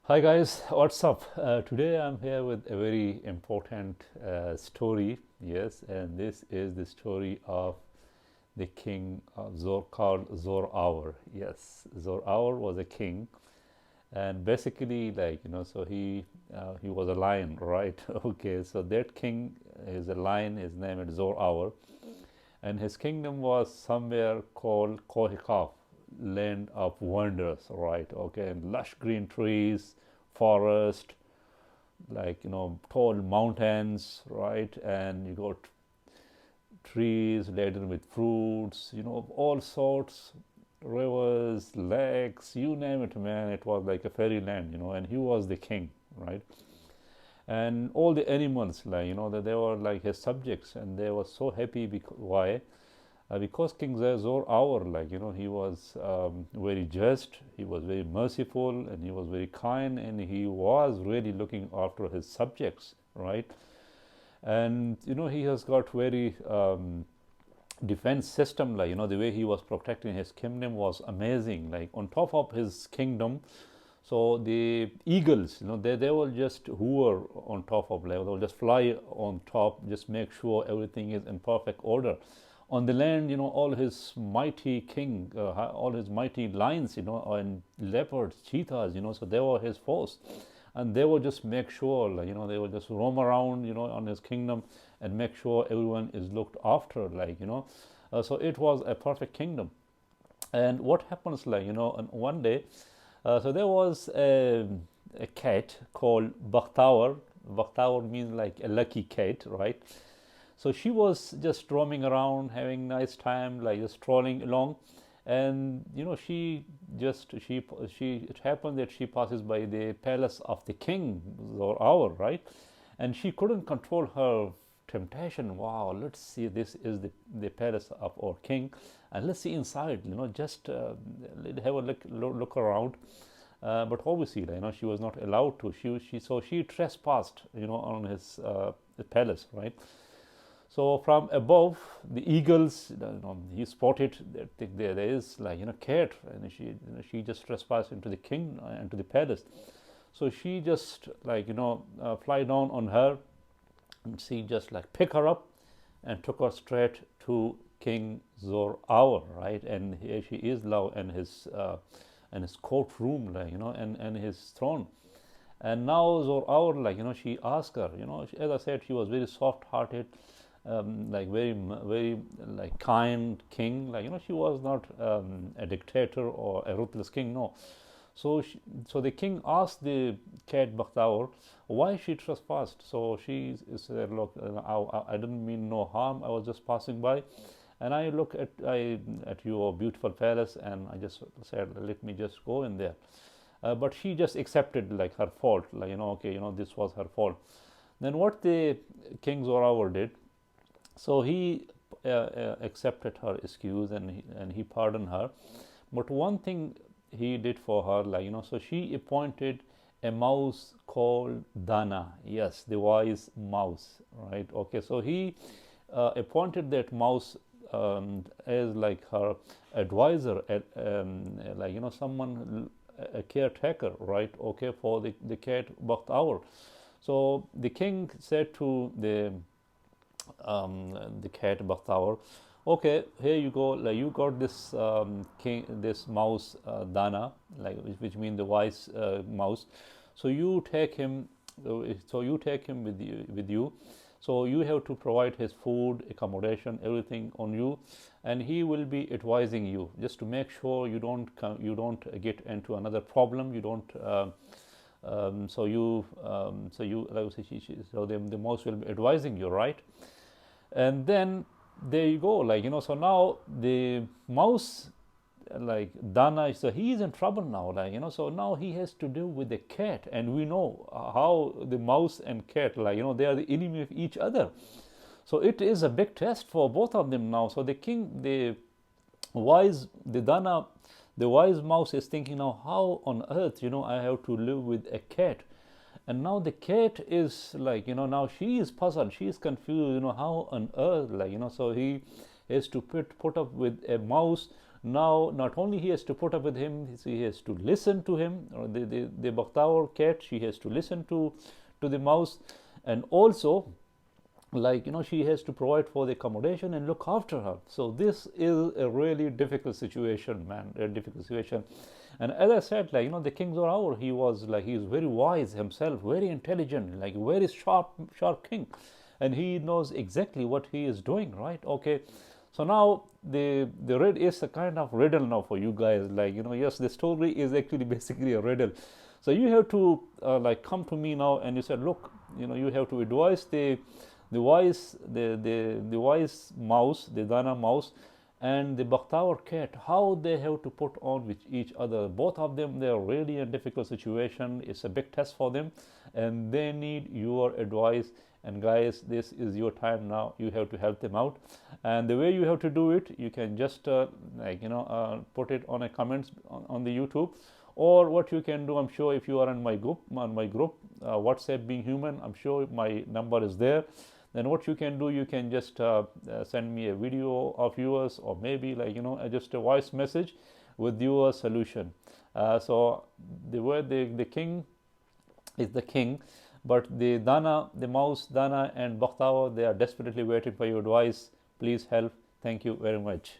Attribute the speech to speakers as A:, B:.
A: Hi guys, what's up? Today I'm here with a very important story. Yes, and this is the story of the king of called Zoorawar. Yes, Zoorawar was a king, and basically, so he was a lion, right? Okay, so that king is a lion. His name is Zoorawar, and his kingdom was somewhere called Kohikaf, land of wonders, right? Okay, and lush green trees, forest, tall mountains, right? And you got trees laden with fruits, of all sorts, rivers, lakes, you name it, man. It was like a fairyland, and he was the king, right? And all the animals, that they were like his subjects, and they were so happy. Because why? Because King Zor, he was very just, he was very merciful, and he was very kind, and he was really looking after his subjects, right? And he has got very defense system, the way he was protecting his kingdom was amazing. Like on top of his kingdom, so the eagles, they will just hover on top of, they'll just fly on top, just make sure everything is in perfect order. On the land, all his mighty king, all his mighty lions, and leopards, cheetahs, so they were his force. And they would just make sure, they would just roam around, on his kingdom and make sure everyone is looked after, so it was a perfect kingdom. And what happens, and one day, so there was a cat called Bakhtawar. Bakhtawar means like a lucky cat, right? So she was just roaming around, having nice time, like just strolling along, and she it happened that she passes by the palace of the king or our, right, and she couldn't control her temptation. Wow, let's see, this is the palace of our king, and let's see inside. Just have a look around. But obviously, she was not allowed to. She trespassed, on his palace, right? So from above, the eagles, he spotted that there is cat, and she just trespassed into the king, into the palace. So she just fly down on her, and she just pick her up, and took her straight to King Zor, right? And here she is now in his courtroom, and his throne. And now Zor, she asked her, as I said, she was very soft-hearted, very kind king. She was not a dictator or a ruthless king. No. So the king asked the cat Bakhtawar why she trespassed. So she said, "Look, I didn't mean no harm. I was just passing by, and I look at your beautiful palace, and I just said, let me just go in there." But she just accepted her fault. Okay, this was her fault. Then what the King Zorawar did, so he accepted her excuse, and he pardoned her. But one thing he did for her, so she appointed a mouse called Dana. Yes, the wise mouse, right? Okay, so he appointed that mouse as her advisor, someone, a caretaker, right? Okay, for the cat Bakhtawar. So the king said to the cat Bakhtawar, okay, here you go, you got this this mouse Dana, which means the wise mouse. So you take him, with you. So you have to provide his food, accommodation, everything on you, and he will be advising you just to make sure you don't get into another problem. You don't. So the mouse will be advising you, right? And then there you go, so now the mouse, Dana, so he is in trouble now, so now he has to deal with the cat, and we know how the mouse and cat, they are the enemy of each other. So it is a big test for both of them now. So the king, the wise mouse is thinking, now how on earth, I have to live with a cat. And now the cat is now she is puzzled, she is confused, how on earth, so he has to put up with a mouse Now, not only he has to put up with him, he has to listen to him. Or the Bakhtaur cat, she has to listen to the mouse, and also, like, she has to provide for the accommodation and look after her. So this is a really difficult situation, man, a difficult situation. And as I said, like, the king Zorawar, he is very wise himself, very intelligent, like very sharp king, and he knows exactly what he is doing, right? Okay, so now the red is a kind of riddle now for you guys, like, yes, the story is actually basically a riddle. So you have to like come to me now, and you said, look, you have to advise the wise mouse, the Dana mouse, and the Bakhtaur cat, how they have to put on with each other. Both of them, they are really in a difficult situation. It's a big test for them, and they need your advice. And guys, this is your time now. You have to help them out, and the way you have to do it, you can just put it on a comments on the YouTube, or what you can do, I'm sure if you are in my group, WhatsApp Being Human, I'm sure my number is there. Then what you can do, you can just send me a video of yours, or maybe, like, just a voice message with your solution. So the word, the king is the king, but the Dana, the mouse, Dana and Bakhtawa, they are desperately waiting for your advice. Please help. Thank you very much.